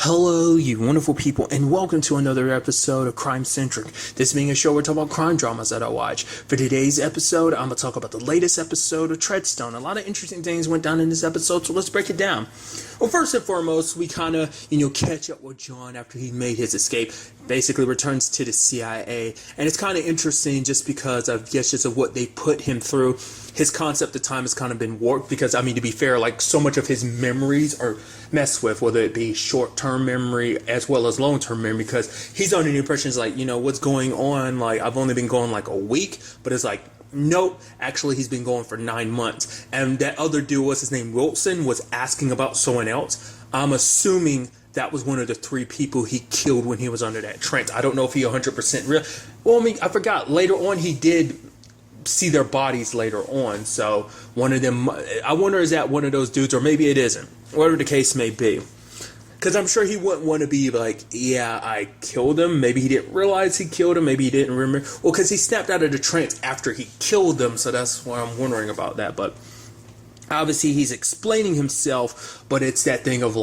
Hello, you wonderful people, and welcome to another episode of Crime Centric. This being a show where we talk about crime dramas that I watch. For today's episode, I'm going to talk about the latest episode of Treadstone. A lot of interesting things went down in this episode, so let's break it down. Well, first and foremost, we kind of, catch up with John after he made his escape. Basically returns to the CIA, and it's kind of interesting just because of, just of what they put him through. His concept of time has kind of been warped because, to be fair, so much of his memories are messed with, whether it be short-term memory as well as long-term memory, because he's under the impression what's going on, I've only been going a week, but it's nope, actually he's been going for 9 months. And that other dude, what's his name, Wilson, was asking about someone else. I'm assuming that was one of the 3 people he killed when he was under that trance. I don't know if he 100% real. Well, I forgot. Later on, he did see their bodies later on. So one of them, I wonder, is that one of those dudes, or maybe it isn't. Whatever the case may be. Because I'm sure he wouldn't want to be yeah, I killed him. Maybe he didn't realize he killed him. Maybe he didn't remember. Well, because he snapped out of the trance after he killed them. So that's why I'm wondering about that. But obviously he's explaining himself, but it's that thing of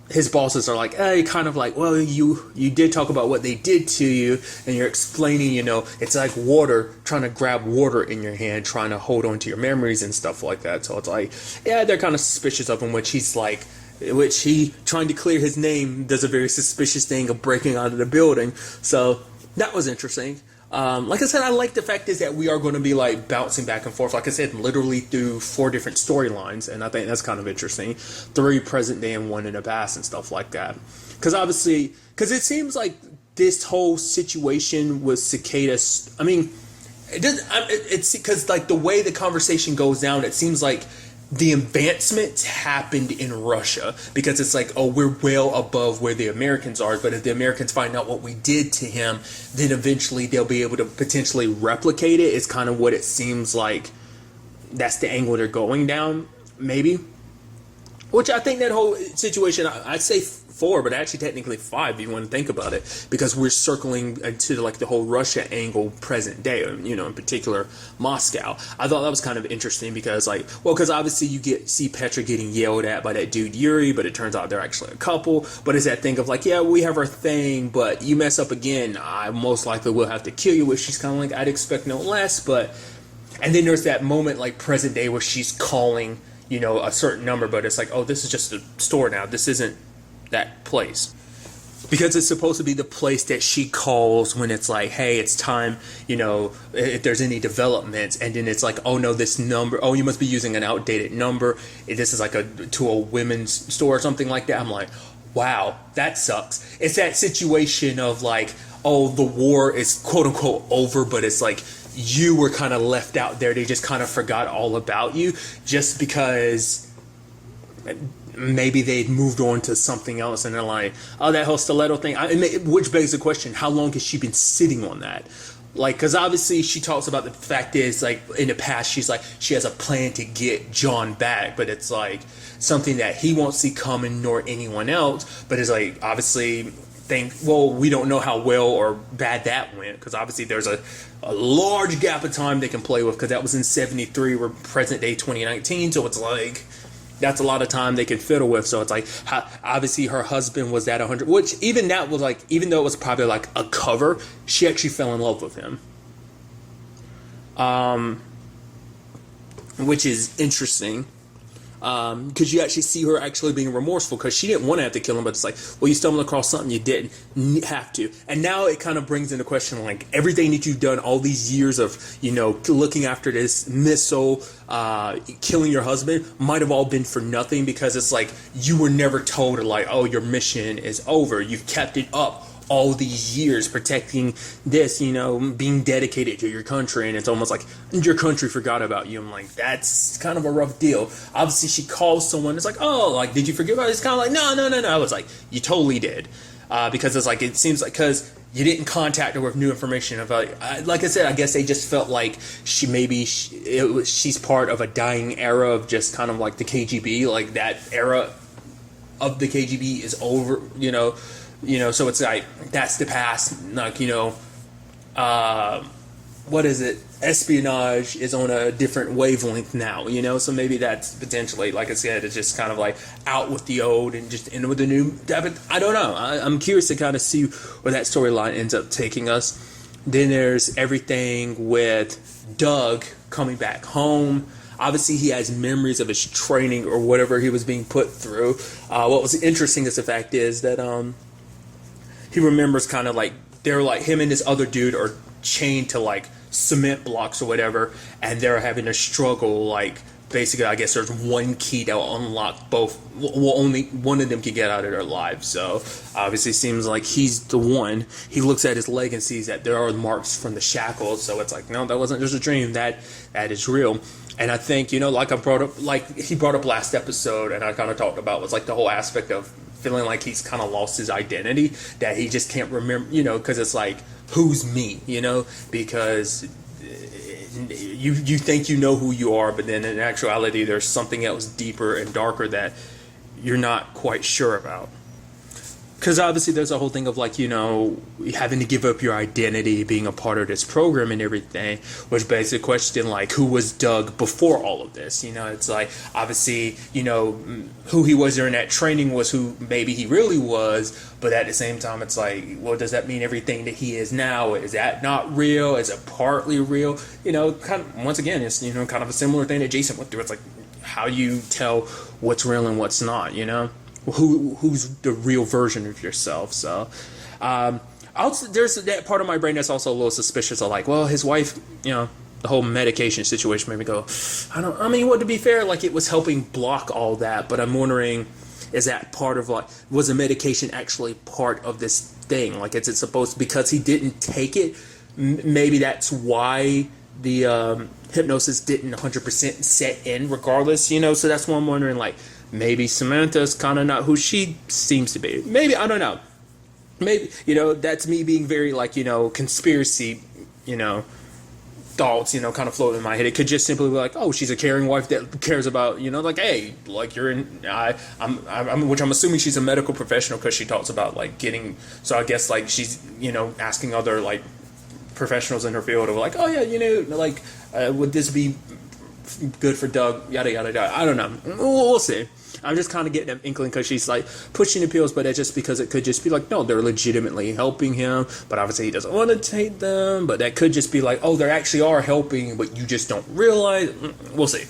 his bosses are well, you did talk about what they did to you, and you're explaining, it's like water, trying to grab water in your hand, trying to hold on to your memories and stuff like that. So it's yeah, they're kind of suspicious of him, which he, trying to clear his name, does a very suspicious thing of breaking out of the building. So that was interesting. Like I said, I like the fact is that we are going to be bouncing back and forth, like I said, literally through 4 different storylines, and I think that's kind of interesting. 3 present day and 1 in the past and stuff like that. Because it seems like this whole situation with Cicadas, it's because the way the conversation goes down, it seems like the advancements happened in Russia, because it's we're well above where the Americans are, but if the Americans find out what we did to him, then eventually they'll be able to potentially replicate it. It's kind of what it seems like. That's the angle they're going down, maybe. Which I think that whole situation, I'd say 4, but actually technically 5 if you want to think about it, because we're circling into the whole Russia angle present day, in particular Moscow. I thought that was kind of interesting because because obviously you see Petra getting yelled at by that dude Yuri, but it turns out they're actually a couple. But it's that thing of yeah, we have our thing, but you mess up again, I most likely will have to kill you, which she's kind of I'd expect no less. But and then there's that moment present day where she's calling a certain number, but it's oh, this is just a store now, this isn't that place, because it's supposed to be the place that she calls when it's hey, it's time, if there's any developments. And then it's oh no, this number, oh, you must be using an outdated number, this is to a women's store or something like that. I'm wow, that sucks. It's that situation of oh, the war is quote unquote over, but it's you were kind of left out there. They just kind of forgot all about you just because maybe they'd moved on to something else, and they're oh, that whole stiletto thing. Which begs the question, how long has she been sitting on that? Because obviously she talks about the fact is, in the past, she's she has a plan to get John back, but it's something that he won't see coming, nor anyone else. But it's obviously, we don't know how well or bad that went, because obviously there's a large gap of time they can play with, because that was in 73, we're present day 2019, so it's that's a lot of time they can fiddle with. So it's obviously her husband was at 100, which even that was even though it was probably a cover, she actually fell in love with him, which is interesting. Because you actually see her actually being remorseful, because she didn't want to have to kill him, but it's well, you stumbled across something you didn't have to. And now it kind of brings into question everything that you've done all these years of looking after this missile, killing your husband, might have all been for nothing, because it's you were never told oh, your mission is over. You've kept it up all these years, protecting this, being dedicated to your country, and it's almost your country forgot about you. I'm that's kind of a rough deal. Obviously she calls someone, it's oh, did you forget about it? It's kind of no. I was you totally did, because it's it seems because you didn't contact her with new information about like I said, I guess they just felt she's part of a dying era of just kind of the KGB, that era of the KGB is over, so it's that's the past, what is it? Espionage is on a different wavelength now, you know. So maybe that's potentially, like I said, it's just kind of like out with the old and just in with the new. But I don't know. I'm curious to kind of see where that storyline ends up taking us. Then there's everything with Doug coming back home. Obviously, he has memories of his training or whatever he was being put through. What was interesting is the fact is that he remembers kind of like they're like him and this other dude are chained to like cement blocks or whatever, and they're having a struggle. Like basically, I guess there's one key that will unlock both. Well, only one of them can get out of their lives. So obviously, seems like he's the one. He looks at his leg and sees that there are marks from the shackles. So it's like, no, that wasn't just a dream. That is real. And I think, you know, like I brought up, like he brought up last episode, and I kind of talked about was like the whole aspect of feeling like he's kind of lost his identity, that he just can't remember, you know, because it's like, who's me, you know, because you think you know who you are, but then in actuality there's something else deeper and darker that you're not quite sure about. Because obviously there's a whole thing of like, you know, having to give up your identity, being a part of this program and everything, which begs the question, like, who was Doug before all of this? You know, it's like, obviously, you know, who he was during that training was who maybe he really was, but at the same time, it's like, well, does that mean everything that he is now, is that not real? Is it partly real? You know, kind of, once again, it's, you know, kind of a similar thing that Jason went through. It's like, how you tell what's real and what's not, you know? Who's the real version of yourself? So there's that part of my brain that's also a little suspicious of like, well, his wife, you know, the whole medication situation made me go, I mean, well, to be fair, like it was helping block all that, but I'm wondering, is that part of like, was the medication actually part of this thing? Like, is it supposed to, because he didn't take it, maybe that's why the hypnosis didn't 100% set in regardless, you know? So that's why I'm wondering, like, maybe Samantha's kind of not who she seems to be. Maybe, I don't know. Maybe, you know, that's me being very, like, you know, conspiracy, you know, thoughts, you know, kind of floating in my head. It could just simply be like, oh, she's a caring wife that cares about, you know, like, hey, like, you're in, which I'm assuming she's a medical professional because she talks about, like, getting, so I guess, like, she's, you know, asking other, like, professionals in her field of, like, oh, yeah, you know, like, would this be good for Doug, yada yada yada. I don't know. We'll see. I'm just kind of getting an inkling because she's like pushing the pills, but that's just because it could just be like, no, they're legitimately helping him, but obviously he doesn't want to take them. But that could just be like, oh, they actually are helping, but you just don't realize. We'll see.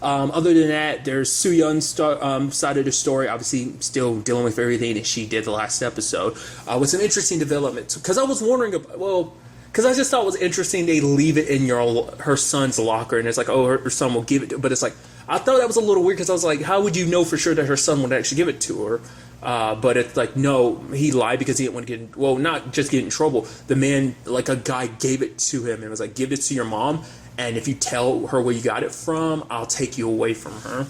Other than that, there's Soo-Yun's side of the story, obviously still dealing with everything that she did the last episode, with some interesting developments. Because I was wondering, because I just thought it was interesting they leave it in her son's locker, and it's like, oh, her son will give it to her. But it's like, I thought that was a little weird because I was like, how would you know for sure that her son would actually give it to her? But it's like, no, he lied because he didn't want to get in, well, not just get in trouble. The man, like a guy gave it to him and was like, give it to your mom, and if you tell her where you got it from, I'll take you away from her.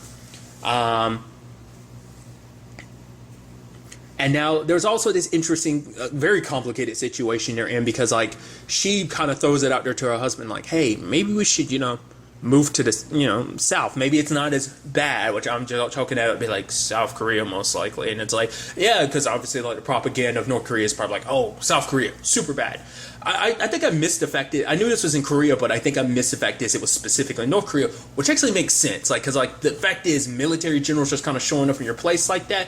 And now there's also this interesting, very complicated situation they're in because, like, she kind of throws it out there to her husband, like, hey, maybe we should, you know, move to the, you know, South. Maybe it's not as bad, which I'm just choking at it, be like South Korea most likely. And it's like, yeah, because obviously, like, the propaganda of North Korea is probably like, oh, South Korea, super bad. I think I missed the fact that I knew this was in Korea, but I think I missed the fact is it was specifically North Korea, which actually makes sense. Like, because, like, the fact is military generals just kind of showing up in your place like that,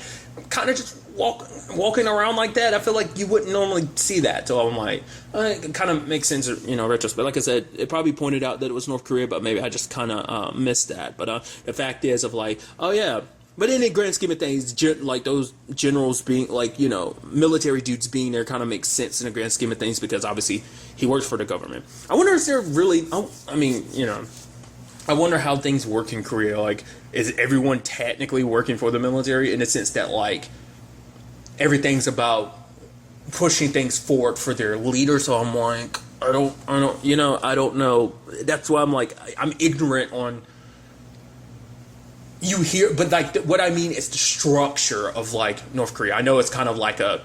kind of just walking around like that. I feel like you wouldn't normally see that. So I'm like, it kind of makes sense, you know, retrospect. Like I said, it probably pointed out that it was North Korea, but maybe I just kind of missed that. But the fact is of like, oh yeah. But in the grand scheme of things, like those generals being like, you know, military dudes being there kind of makes sense in the grand scheme of things because obviously he works for the government. I wonder if they're really, I mean, you know, I wonder how things work in Korea. Like, is everyone technically working for the military in the sense that, like, everything's about pushing things forward for their leader? So I'm like, I don't, you know, I don't know. That's why I'm like, I'm ignorant on. You hear, but like what I mean is the structure of like North Korea. I know it's kind of like a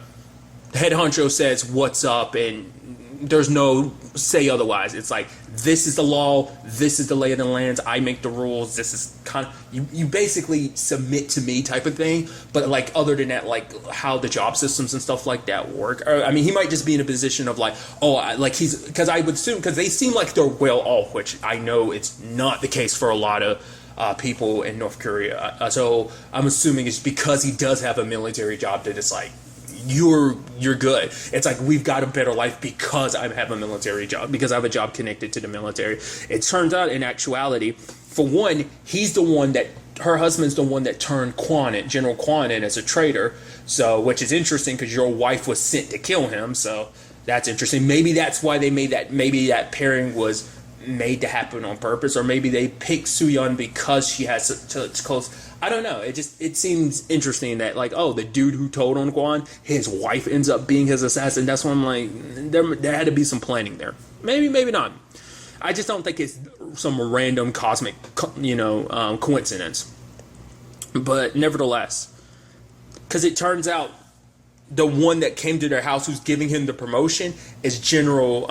head honcho says what's up, and there's no say otherwise. It's like, this is the law, this is the lay of the lands, I make the rules, this is kind of, you basically submit to me type of thing. But like, other than that, like how the job systems and stuff like that work, or, I mean, he might just be in a position of like, like he's, because I would assume, because they seem like they're well off, which I know it's not the case for a lot of people in North Korea. So I'm assuming it's because he does have a military job that it's like, you're good. It's like, we've got a better life because I have a military job, because I have a job connected to the military. It turns out, in actuality, for one, he's the one that, her husband's the one that turned General Kwon in as a traitor. So, which is interesting, because your wife was sent to kill him. So that's interesting. Maybe that's why they made that. Maybe that pairing was made to happen on purpose, or maybe they picked Soo-yeon because she has such close. I don't know. It seems interesting that, like, oh, the dude who told on Kwon, his wife ends up being his assassin. That's why I'm like, there had to be some planning there. Maybe not. I just don't think it's some random cosmic, coincidence. But nevertheless, because it turns out the one that came to their house who's giving him the promotion is General,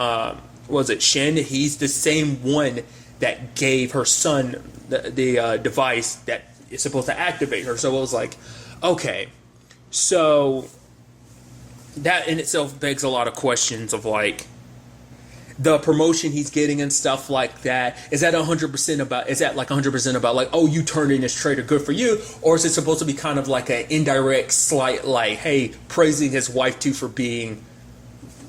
Shen? He's the same one that gave her son the device that is supposed to activate her. So it was like, okay, so that in itself begs a lot of questions of like, the promotion he's getting and stuff like that. Is that 100% about, is that like 100% about like, oh, you turned in this traitor, good for you? Or is it supposed to be kind of like an indirect, slight, like, hey, praising his wife too for being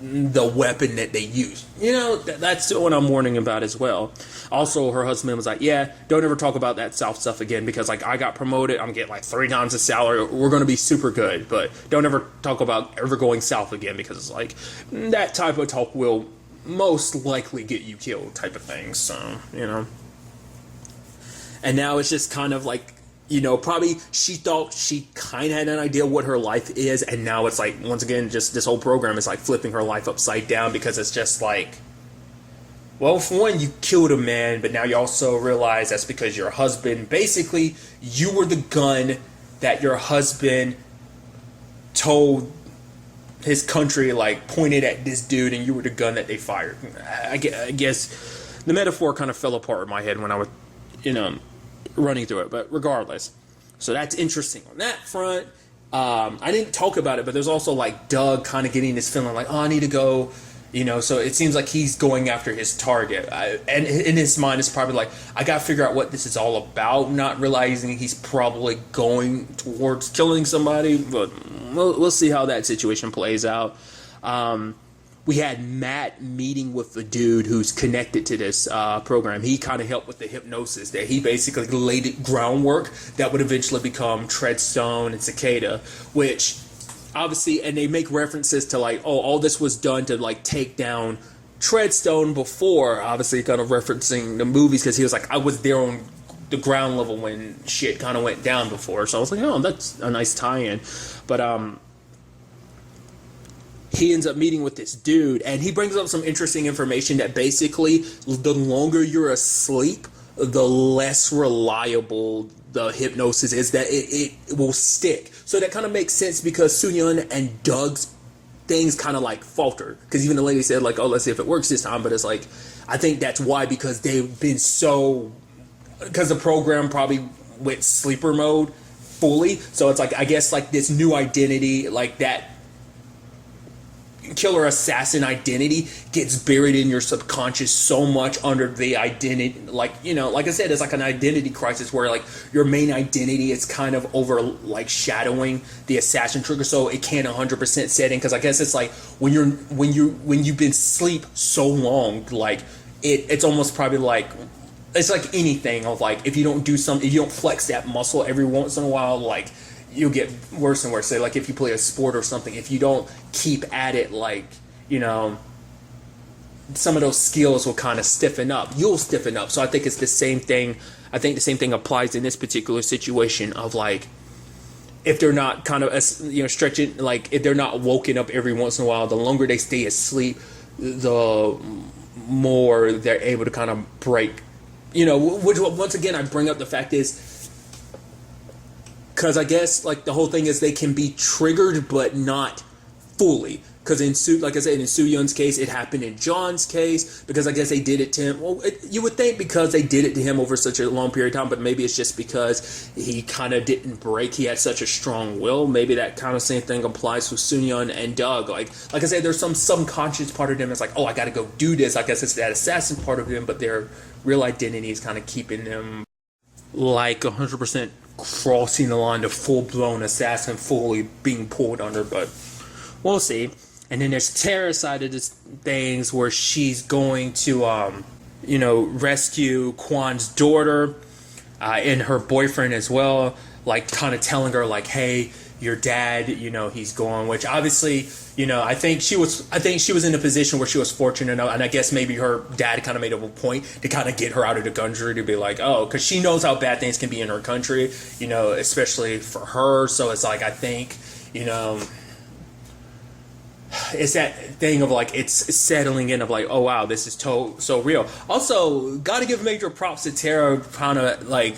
the weapon that they use? That's what I'm warning about as well. Also, her husband was like, yeah, don't ever talk about that South stuff again, because like, I got promoted, I'm getting like 3 times the salary, we're going to be super good, but don't ever talk about ever going south again, because it's like, that type of talk will most likely get you killed type of thing. So, and now it's just kind of like, probably she thought she kind of had an idea what her life is, and now it's like, once again, just this whole program is like flipping her life upside down, because it's just like, well, for one, you killed a man, but now you also realize that's because your husband, basically, you were the gun that your husband told his country, like, pointed at this dude, and you were the gun that they fired. I guess the metaphor kind of fell apart in my head when I was, running through it, but regardless. So that's interesting on that front. I didn't talk about it, but there's also, like, Doug kind of getting this feeling like, oh, I need to go, so it seems like he's going after his target. And in his mind, it's probably like, I got to figure out what this is all about, not realizing he's probably going towards killing somebody, but we'll see how that situation plays out. We had Matt meeting with the dude who's connected to this program. He kind of helped with the hypnosis, that he basically laid groundwork that would eventually become Treadstone and Cicada, which obviously, and they make references to like, oh, all this was done to like take down Treadstone before, obviously kind of referencing the movies, because he was like, I was there on the ground level when shit kind of went down before. So I was like, oh, that's a nice tie-in. But he ends up meeting with this dude, and he brings up some interesting information that basically, the longer you're asleep, the less reliable the hypnosis is, that it will stick. So that kind of makes sense, because Soo-yeon and Doug's things kind of like falter, because even the lady said like, oh, let's see if it works this time. But it's like, I think that's why, because they've been because the program probably went sleeper mode fully. So it's like, I guess like this new identity, like that killer assassin identity, gets buried in your subconscious so much under the identity, like, like I said, it's like an identity crisis where like your main identity is kind of over like shadowing the assassin trigger, so it can't 100% set in. Because I guess it's like when you've been asleep so long, like it's almost probably like, it's like anything of like, if you don't do something, if you don't flex that muscle every once in a while, like you'll get worse and worse. Say like if you play a sport or something, if you don't keep at it, like, some of those skills will kind of stiffen up. You'll stiffen up. So I think it's the same thing. I think the same thing applies in this particular situation of like, if they're not kind of, stretching, like if they're not woken up every once in a while, the longer they stay asleep, the more they're able to kind of break, which once again, I bring up the fact is, because I guess like the whole thing is they can be triggered but not fully. Because like I said, in Soo-yeon's case, it happened in John's case, because I guess they did it to him. Well, you would think because they did it to him over such a long period of time, but maybe it's just because he kind of didn't break. He had such a strong will. Maybe that kind of same thing applies to Soo-yeon and Doug. Like I said, there's some subconscious part of them that's like, oh, I got to go do this. I guess it's that assassin part of them, but their real identity is kind of keeping them like 100% crossing the line to full-blown assassin, fully being pulled under, but we'll see. And then there's Tara's side of this things where she's going to, rescue Kwon's daughter and her boyfriend as well. Like, kind of telling her, like, hey, your dad, he's gone. Which obviously, I think she was in a position where she was fortunate enough, and I guess maybe her dad kind of made a point to kind of get her out of the country, to be like, oh, because she knows how bad things can be in her country, especially for her. So it's like, I think, it's that thing of like, it's settling in of like, oh wow, this is so real. Also, gotta give major props to Tara, kind of like,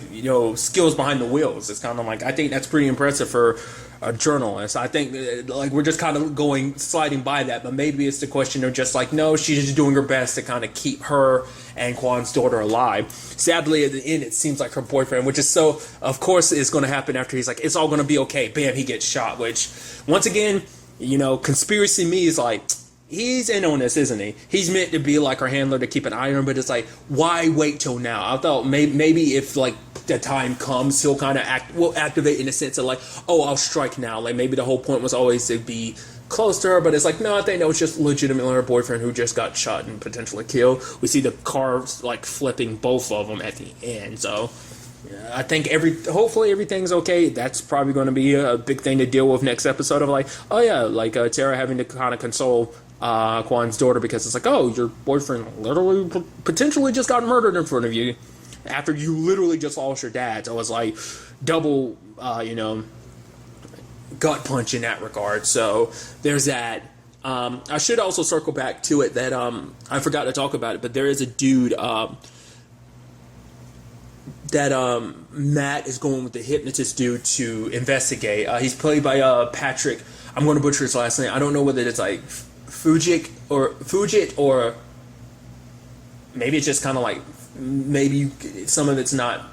skills behind the wheels. It's kind of like, I think that's pretty impressive for a journalist. I think like we're just kind of sliding by that, but maybe it's the question of just like, no, she's just doing her best to kind of keep her and Kwon's daughter alive. Sadly, at the end, it seems like her boyfriend, which is so, of course, is going to happen after he's like, it's all going to be okay. Bam, he gets shot, which once again, conspiracy me is like, he's in on this, isn't he? He's meant to be like her handler to keep an eye on her, but it's like, why wait till now? I thought maybe if like the time comes, he'll kind of will activate in the sense of like, oh, I'll strike now. Like maybe the whole point was always to be close to her, but it's like, no, I think that was just legitimately her boyfriend who just got shot and potentially killed. We see the car like flipping both of them at the end, so yeah, I think hopefully everything's okay. That's probably going to be a big thing to deal with next episode of like, oh yeah, like Tara having to kind of console Kwon's daughter, because it's like, oh, your boyfriend literally potentially just got murdered in front of you after you literally just lost your dad. So it's like double, gut punch in that regard. So there's that. I should also circle back to it that I forgot to talk about it, but there is a dude that Matt is going with the hypnotist dude to investigate. He's played by Patrick. I'm going to butcher his last name. I don't know whether it's like Fujit or maybe it's just kind of like, maybe some of it's not,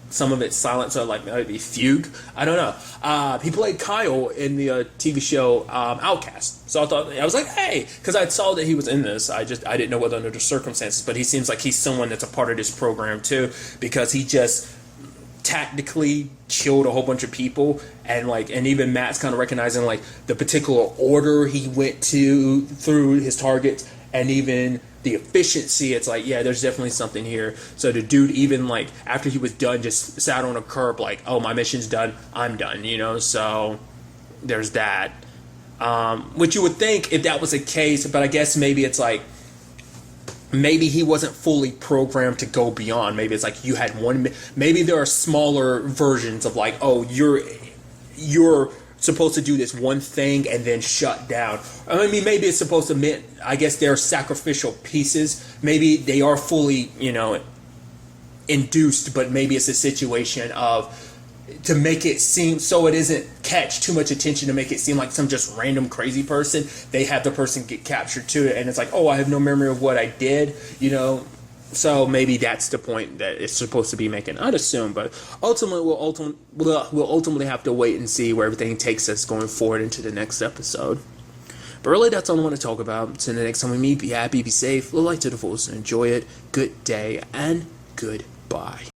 some of it's silent, so like maybe Fugue. I don't know. He played Kyle in the TV show Outcast. So I was like, hey, because I saw that he was in this. I didn't know whether under the circumstances, but he seems like he's someone that's a part of this program too, because he just tactically killed a whole bunch of people, and even Matt's kind of recognizing like the particular order he went through his targets, and even the efficiency. It's like, yeah, there's definitely something here. So the dude, even like after he was done, just sat on a curb like, oh, my mission's done, I'm done, so there's that. Which you would think if that was the case, but I guess maybe it's like, maybe he wasn't fully programmed to go beyond. Maybe it's like you had one, maybe there are smaller versions of like, oh, you're supposed to do this one thing and then shut down. I mean, maybe it's supposed to mean, I guess they're sacrificial pieces. Maybe they are fully, induced, but maybe it's a situation of, to make it seem so it isn't catch too much attention, to make it seem like some just random crazy person, they have the person get captured to it, and it's like, oh, I have no memory of what I did, so maybe that's the point that it's supposed to be making, I'd assume. But ultimately we'll ultimately have to wait and see where everything takes us going forward into the next episode. But really, that's all I want to talk about. So the next time we meet, be happy, be safe, live life to the fullest, and enjoy it. Good day and goodbye.